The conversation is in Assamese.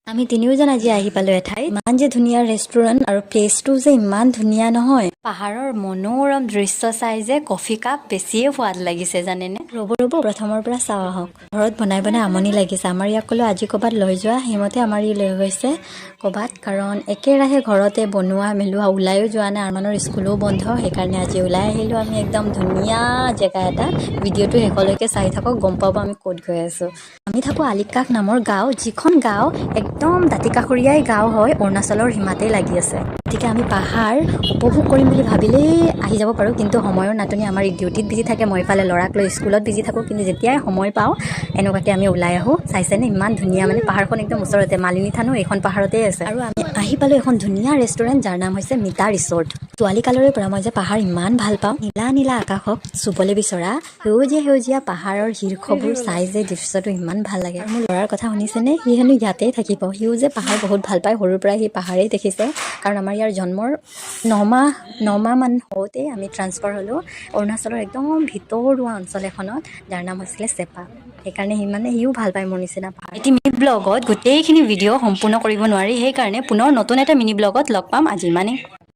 আমি তিনিওজন আজি আহি পালো এঠাইত ইমান যে ধুনীয়া ৰেষ্টুৰেণ্ট আৰু প্লেচটো যে ইমান ধুনীয়া নহয় পাহাৰৰ মনোৰম দৃশ্য চাই যে কফি কাপ বেছিয়ে সোৱাদ লাগিছে জানেনে ৰ'ব প্ৰথমৰ পৰা চাওঁ আহক ঘৰত বনাই আমনি লাগিছে আমাৰ ইয়াক ক'লো আজি ক'ৰবাত লৈ যোৱা সেইমতে আমাৰ ই লৈ গৈছে ক'ৰবাত কাৰণ একেৰাহে ঘৰতে বনোৱা মেলোৱা ওলাইও যোৱা নাই আমাৰ স্কুলো বন্ধ সেইকাৰণে আজি ওলাই আহিলো আমি একদম ধুনীয়া জেগা এটা ভিডিঅ'টো শেষলৈকে চাই থাকক গম পাব আমি ক'ত গৈ আছো আমি থাকো আলিকাক নামৰ গাঁও যিখন গাঁও একদম দাঁতিকাষৰীয়াই গাঁও হয় অৰুণাচলৰ সীমাতেই লাগি আছে গতিকে আমি পাহাৰ উপভোগ কৰিম বুলি ভাবিলেই আহি যাব পাৰোঁ কিন্তু সময়ৰ নাটনি আমাৰ ডিউটিত বিজি থাকে মই ইফালে ল'ৰাক লৈ স্কুলত বিজি থাকোঁ কিন্তু যেতিয়াই সময় পাওঁ এনেকুৱাকৈ আমি ওলাই আহোঁ চাইছেনে ইমান ধুনীয়া মানে পাহাৰখন একদম ওচৰতে মালিনী থানো এইখন পাহাৰতেই আছে আৰু আমি আহি পালোঁ এখন ধুনীয়া ৰেষ্টুৰেণ্ট যাৰ নাম হৈছে মিতা ৰিচৰ্ট ছোৱালী কালৰে পৰা মই যে পাহাৰ ইমান ভাল পাওঁ নীলা নীলা আকাশক চুবলৈ বিচৰা সেউজীয়া পাহাৰৰ শীৰ্ষবোৰ চাই যে দৃশ্যটো ইমান ভাল লাগে আৰু মোৰ ল'ৰাৰ কথা শুনিছেনে সি হেনো ইয়াতেই থাকিব সিও যে পাহাৰ বহুত ভাল পায় সৰুৰ পৰাই সি পাহাৰেই দেখিছে কাৰণ আমাৰ ইয়াৰ জন্মৰ নমাহ মান হওঁতেই আমি ট্ৰান্সফাৰ হ'লোঁ অৰুণাচলৰ একদম ভিতৰুৱা অঞ্চল এখনত যাৰ নাম হৈছিলে চেপা সেইকাৰণে সিও ভাল পায় মোৰ নিচিনা পাহাৰ এটি মিনি ব্লগত গোটেইখিনি ভিডিঅ' সম্পূৰ্ণ কৰিব নোৱাৰি সেইকাৰণে পুনৰ নতুন এটা মিনি ব্লগত লগ পাম আজি ইমানেই